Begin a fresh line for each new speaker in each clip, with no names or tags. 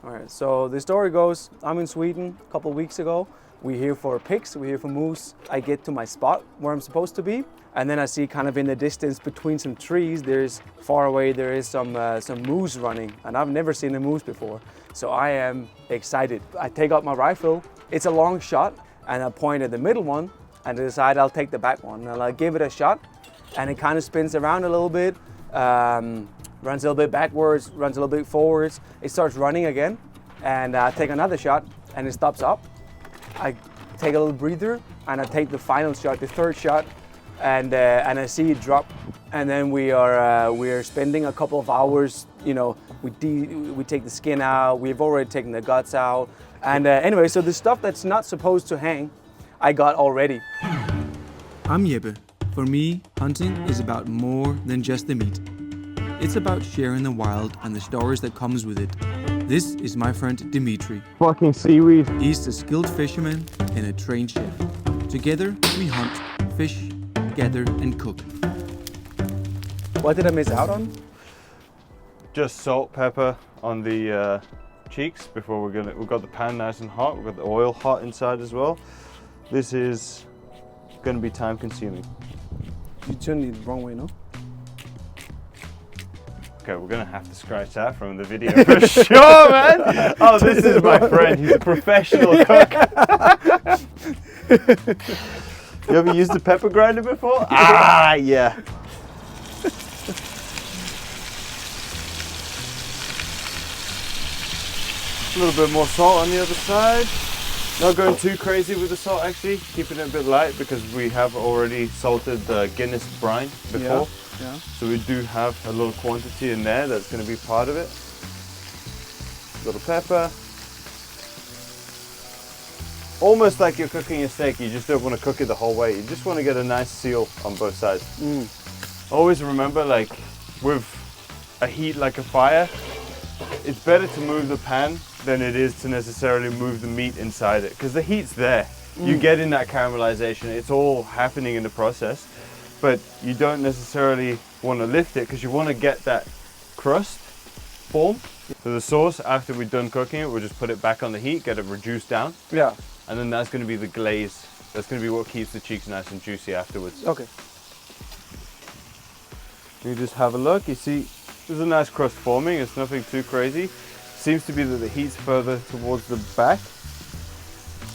All right, so the story goes, I'm in Sweden a couple of weeks ago. We're here for pigs, we're here for moose. I get to my spot where I'm supposed to be, and then I see kind of in the distance between some trees, far away there is some moose running, and I've never seen a moose before. So I am excited. I take out my rifle, it's a long shot, and I point at the middle one, and I decide I'll take the back one, and I give it a shot, and it kind of spins around a little bit, runs a little bit backwards, runs a little bit forwards. It starts running again, and I take another shot, and it stops up. I take a little breather, and I take the final shot, the third shot, and I see it drop. And then we are spending a couple of hours. You know, we take the skin out. We've already taken the guts out. And anyway, so the stuff that's not supposed to hang, I got already. I'm Jeppe. For me, hunting is about more than just the meat. It's about sharing the wild and the stories that comes with it. This is my friend Dimitri.
Fucking seaweed.
He's a skilled fisherman and a trained chef. Together, we hunt, fish, gather, and cook. What did I miss out on?
Just salt, pepper on the cheeks before we've got the pan nice and hot. We've got the oil hot inside as well. This is gonna be time consuming.
You turned it the wrong way, no?
Okay, we're gonna have to scratch that from the video for sure, man. Oh, this is my friend. He's a professional cook. You ever used a pepper grinder before? Ah, yeah. A little bit more salt on the other side. Not going too crazy with the salt, actually. Keeping it a bit light because we have already salted the Guinness brine before.
Yeah.
So we do have a little quantity in there that's going to be part of it. A little pepper. Almost like you're cooking a steak, you just don't want to cook it the whole way. You just want to get a nice seal on both sides. Always remember, like with a heat like a fire, it's better to move the pan than it is to necessarily move the meat inside it, because the heat's there. You get in that caramelization, it's all happening in the process. But you don't necessarily want to lift it because you want to get that crust form. So the sauce, after we're done cooking it, we'll just put it back on the heat, get it reduced down.
Yeah.
And then that's going to be the glaze. That's going to be what keeps the cheeks nice and juicy afterwards.
Okay.
You just have a look. You see, there's a nice crust forming. It's nothing too crazy. Seems to be that the heat's further towards the back.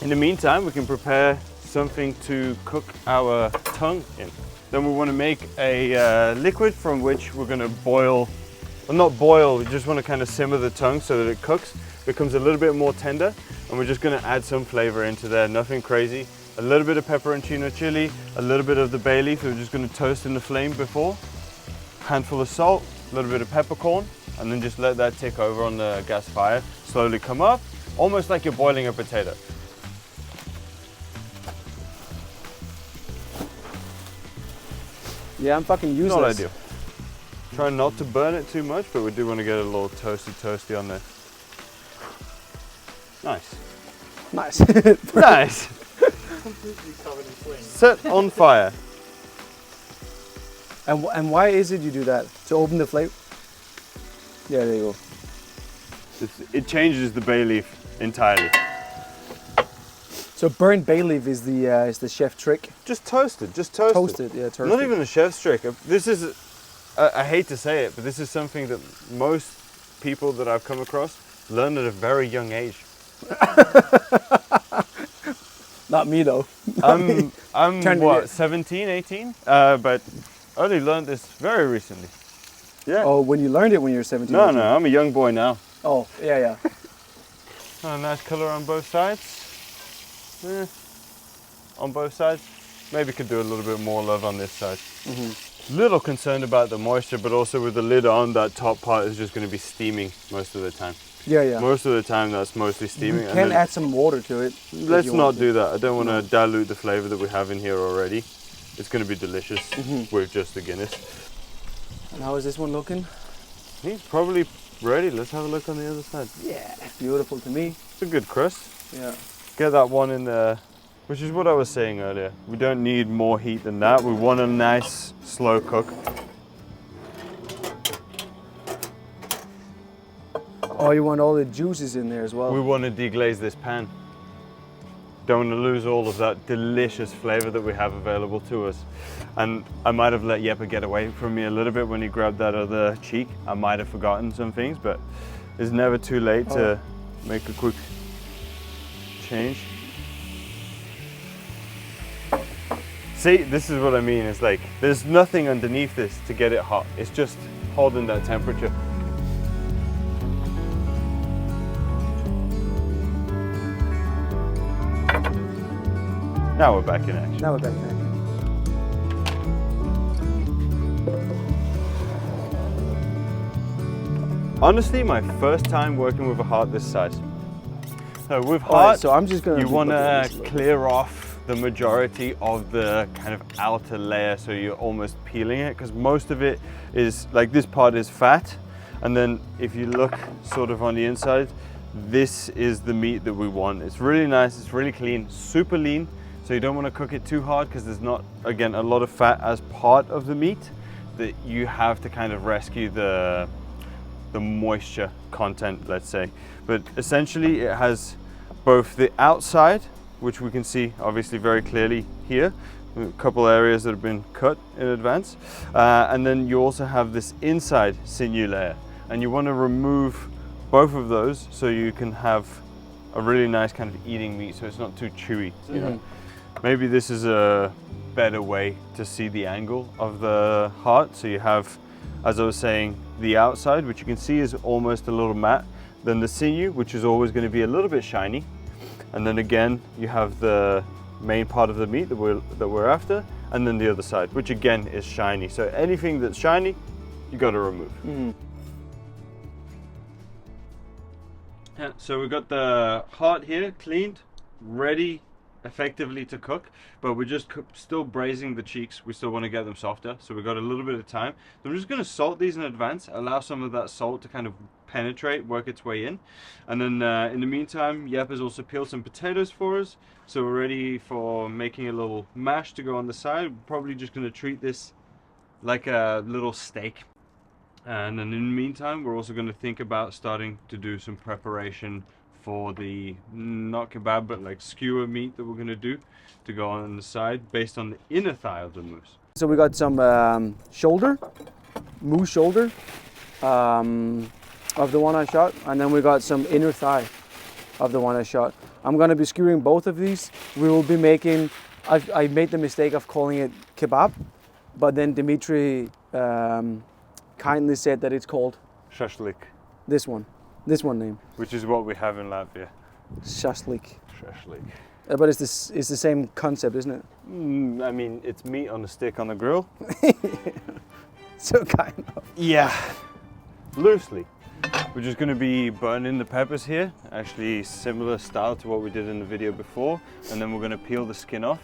In the meantime, we can prepare something to cook our tongue in. Then we want to make a liquid from which we're going to boil, well, not boil, we just want to kind of simmer the tongue so that it cooks, becomes a little bit more tender, and we're just going to add some flavor into there, nothing crazy. A little bit of pepperoncino chili, a little bit of the bay leaf, we're just going to toast in the flame before, handful of salt, a little bit of peppercorn, and then just let that tick over on the gas fire, slowly come up, almost like you're boiling a potato.
Yeah, I'm fucking useless.
Not ideal. Try not to burn it too much, but we do want to get it a little toasty on there. Nice.
Nice.
Nice.
Completely covered in flames.
Set on fire.
And why is it you do that? To open the flame? Yeah, there you go.
It changes the bay leaf entirely.
So burnt bay leaf is the chef trick.
Just toasted, just toasted.
Toasted, yeah, toasted.
Not even a chef's trick. This is, I hate to say it, but this is something that most people that I've come across learn at a very young age.
Not me though.
I'm what,
it.
17, 18? But only learned this very recently. Yeah.
Oh, when you learned it when you were 17?
No, I'm a young boy now.
Oh, yeah.
Oh, nice color on both sides. On both sides. Maybe could do a little bit more love on this side. Little concerned about the moisture, but also with the lid on, that top part is just going to be steaming most of the time.
Yeah.
Most of the time that's mostly steaming.
You can add some water to it.
Let's not do that. I don't want to dilute the flavor that we have in here already. It's going to be delicious with just the Guinness.
And how is this one looking?
He's probably ready. Let's have a look on the other side.
Yeah, beautiful to me.
It's a good crust.
Yeah.
Get that one in there, which is what I was saying earlier. We don't need more heat than that. We want a nice slow cook.
Oh, you want all the juices in there as well.
We want to deglaze this pan. Don't want to lose all of that delicious flavor that we have available to us. And I might have let Jeppe get away from me a little bit when he grabbed that other cheek. I might have forgotten some things, but it's never too late to make a quick change. See, this is what I mean. It's like, there's nothing underneath this to get it hot. It's just holding that temperature. Now we're back in action.
Now we're back in action.
Honestly, my first time working with a heart this size. So with
All right,
heart,
so I'm just gonna
you want to clear off the majority of the kind of outer layer, so you're almost peeling it, because most of it is, like this part is fat, and then if you look sort of on the inside, this is the meat that we want. It's really nice, it's really clean, super lean, so you don't want to cook it too hard because there's not, again, a lot of fat as part of the meat that you have to kind of rescue the moisture content, let's say. But essentially it has both the outside, which we can see obviously very clearly here, a couple areas that have been cut in advance, and then you also have this inside sinew layer, and you want to remove both of those so you can have a really nice kind of eating meat, so it's not too chewy. Maybe this is a better way to see the angle of the heart. So you have, as I was saying, the outside, which you can see is almost a little matte, then the sinew, which is always going to be a little bit shiny, and then again you have the main part of the meat that we're after, and then the other side, which again is shiny. So anything that's shiny, you got to remove. Yeah, so we've got the heart here cleaned, ready effectively to cook, but we're just still braising the cheeks. We still want to get them softer, so we've got a little bit of time. So I'm just going to salt these in advance, allow some of that salt to kind of penetrate, work its way in, and then in the meantime, Jeppe has also peeled some potatoes for us, so we're ready for making a little mash to go on the side. We're probably just going to treat this like a little steak, and then in the meantime, we're also going to think about starting to do some preparation for the, not kebab, but like skewer meat that we're going to do to go on the side based on the inner thigh of the moose.
So we got some shoulder, moose shoulder of the one I shot, and then we got some inner thigh of the one I shot. I'm going to be skewering both of these. We will be making, I made the mistake of calling it kebab, but then Dimitri kindly said that it's called
Shashlik.
This one name.
Which is what we have in Latvia.
Shashlik.
Shashlik.
But it's the same concept, isn't it?
I mean, it's meat on a stick on the grill.
So kind of.
Yeah, loosely. We're just going to be burning the peppers here, actually similar style to what we did in the video before, and then we're going to peel the skin off,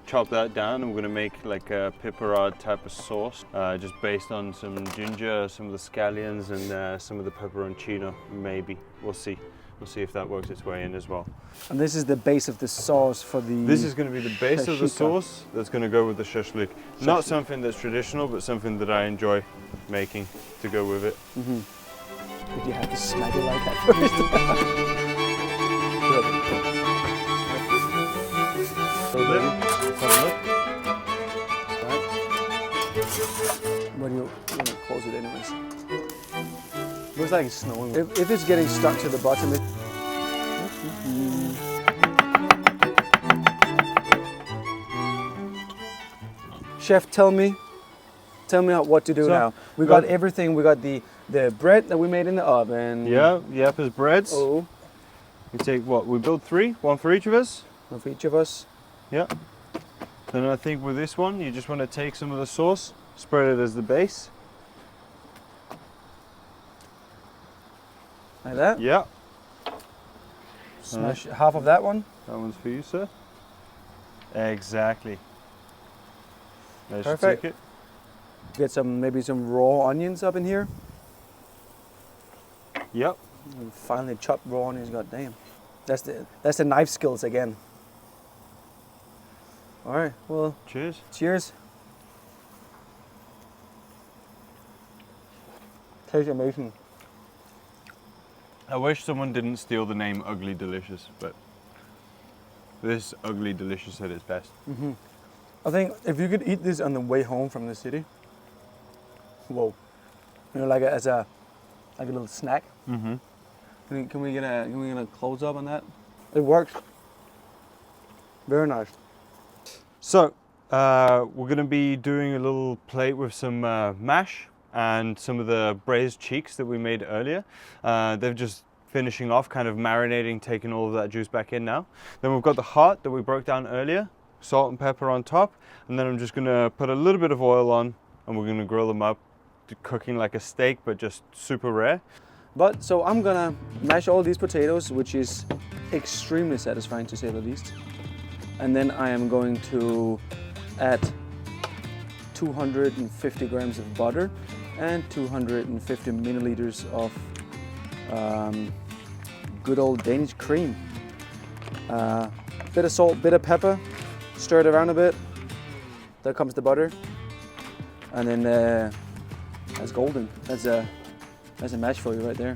chop that down, and we're going to make like a pepperard type of sauce, just based on some ginger, some of the scallions, and some of the pepperoncino, maybe. We'll see. We'll see if that works its way in as well.
And this is the base of the sauce for the...
This is going to be the base of the
shashika.
sauce that's going to go with the shashlik. Not something that's traditional, but something that I enjoy making to go with it.
Mm-hmm. Did you have to smack it like that first? But you want to close it anyways. Looks like it's snowing. If it's getting stuck to the bottom, it... Chef, tell me what to do now. We got everything. We got the bread that we made in the oven.
Yeah, Jeppe's breads.
Oh.
We take what? We build 3, one for each of us.
One for each of us.
Yeah. Then I think with this one, you just want to take some of the sauce, spread it as the base.
Like that?
Yeah.
Smash half of that one.
That one's for you, sir. Exactly. That should
Perfect.
take it.
Get maybe some raw onions up in here.
Yep.
And finally chopped raw onions. God damn. That's the knife skills again. All right. Well.
Cheers.
Cheers. Tastes amazing.
I wish someone didn't steal the name Ugly Delicious, but this Ugly Delicious at its best.
I think if you could eat this on the way home from the city, whoa, you know, like a little snack. Can we get a close up on that? It works. Very nice.
So we're going to be doing a little plate with some mash and some of the braised cheeks that we made earlier. They're just finishing off, kind of marinating, taking all of that juice back in now. Then we've got the heart that we broke down earlier, salt and pepper on top, and then I'm just going to put a little bit of oil on, and we're going to grill them up, cooking like a steak, but just super rare.
But so I'm gonna mash all these potatoes, which is extremely satisfying to say the least. And then I am going to add 250 grams of butter and 250 milliliters of good old Danish cream. Bit of salt, bit of pepper, stir it around a bit. There comes the butter. And then that's golden. That's a mash for you right there.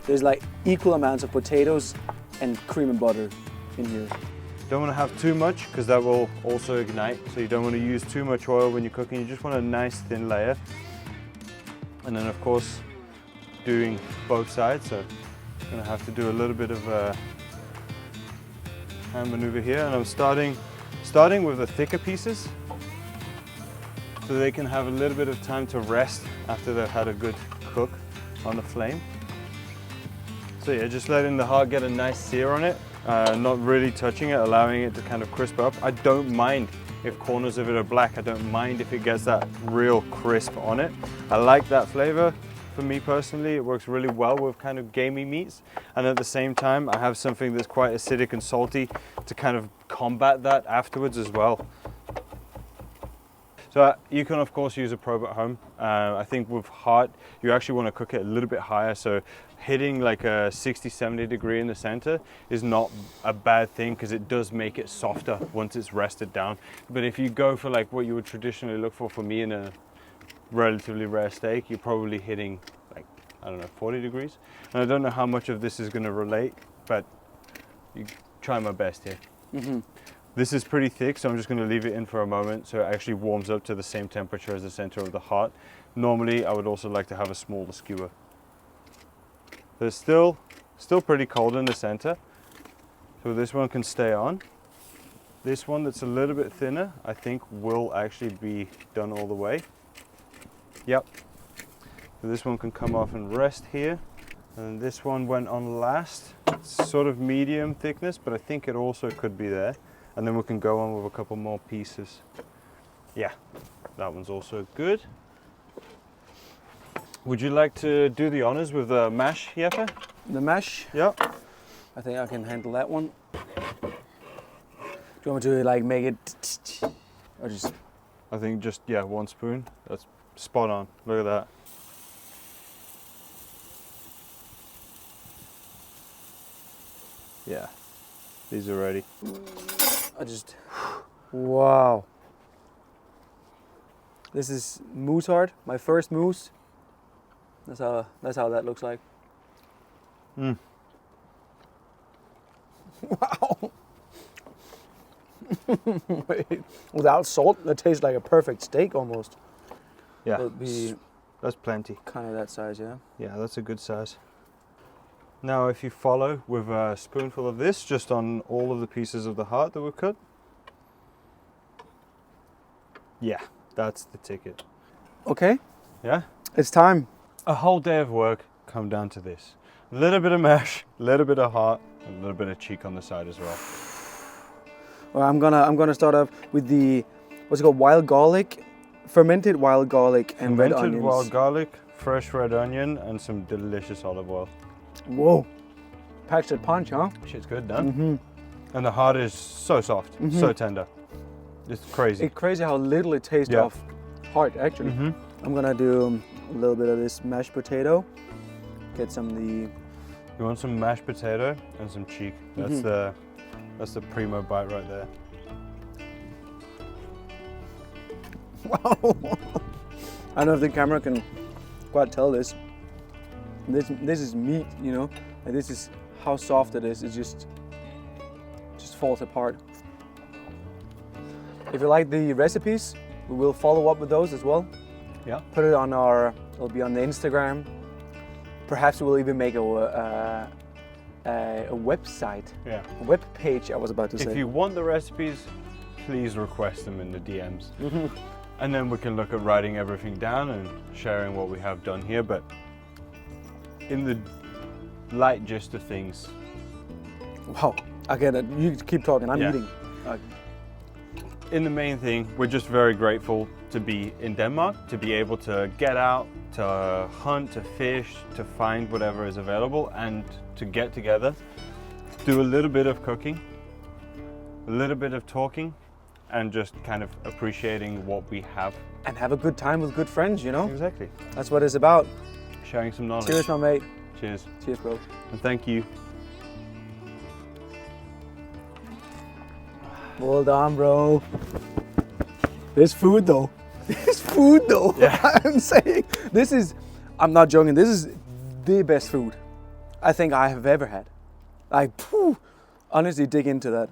There's like equal amounts of potatoes and cream and butter in here.
Don't want to have too much because that will also ignite. So you don't want to use too much oil when you're cooking. You just want a nice thin layer. And then of course, doing both sides. So I'm going to have to do a little bit of a hand maneuver here. And I'm starting with the thicker pieces, so they can have a little bit of time to rest after they've had a good cook on the flame. So yeah, just letting the heart get a nice sear on it, not really touching it, allowing it to kind of crisp up. I don't mind if corners of it are black. I don't mind if it gets that real crisp on it. I like that flavor. For me personally, it works really well with kind of gamey meats. And at the same time, I have something that's quite acidic and salty to kind of combat that afterwards as well. So you can of course use a probe at home. I think with heart, you actually want to cook it a little bit higher. So hitting like a 60-70 degree in the center is not a bad thing because it does make it softer once it's rested down. But if you go for like what you would traditionally look for me in a relatively rare steak, you're probably hitting like, I don't know, 40 degrees. And I don't know how much of this is going to relate, but you try my best here. This is pretty thick, so I'm just going to leave it in for a moment so it actually warms up to the same temperature as the center of the heart. Normally, I would also like to have a smaller skewer. But it's still pretty cold in the center, so this one can stay on. This one that's a little bit thinner, I think will actually be done all the way. Yep. So this one can come off and rest here. And this one went on last. It's sort of medium thickness, but I think it also could be there. And then we can go on with a couple more pieces. Yeah, that one's also good. Would you like to do the honors with the mash, Jeppe?
The mash?
Yeah.
I think I can handle that one. Do you want me to like make it, or just?
I think just, yeah, 1 spoon. That's spot on. Look at that. Yeah, these are ready.
Wow. This is moose heart, my first moose. That's how that looks like. Wow. Wait, without salt, that tastes like a perfect steak almost.
Yeah,
It'll be
that's plenty.
kind of that size, yeah.
Yeah, that's a good size. Now if you follow with a spoonful of this just on all of the pieces of the heart that were cut. Yeah, that's the ticket.
Okay,
Yeah?
it's time.
A whole day of work come down to this. A little bit of mash, a little bit of heart, a little bit of cheek on the side as well.
Well, I'm gonna start off with the, what's it called, wild garlic, fermented wild garlic and red
Fermented
onions.
wild garlic, fresh red onion, and some delicious olive oil.
Whoa, packs a punch, huh?
Shit's good, done. And the heart is so soft, so tender. It's crazy.
It's crazy how little it tastes of heart, actually. I'm gonna do a little bit of this mashed potato. Get some of the...
You want some mashed potato and some cheek. That's the primo bite right there.
Wow. I don't know if the camera can quite tell this. This is meat, you know. Like this is how soft it is. It just falls apart. If you like the recipes, we will follow up with those as well.
Yeah.
Put it on it'll be on the Instagram. Perhaps we'll even make a website,
Yeah.
a web page. I was about to say.
If you want the recipes, please request them in the DMs. And then we can look at writing everything down and sharing what we have done here. But in the light gist of things.
Wow, I get it. You keep talking. I'm
Yeah.
eating.
In the main thing, we're just very grateful to be in Denmark, to be able to get out, to hunt, to fish, to find whatever is available, and to get together, do a little bit of cooking, a little bit of talking, and just kind of appreciating what we have.
And have a good time with good friends, you know?
Exactly.
That's what it's about.
Sharing some knowledge.
Cheers, my mate.
Cheers.
Cheers, bro.
And thank you.
Well done, bro. There's food though. There's food though.
Yeah.
I'm saying I'm not joking. This is the best food I think I have ever had. Like, honestly, dig into that.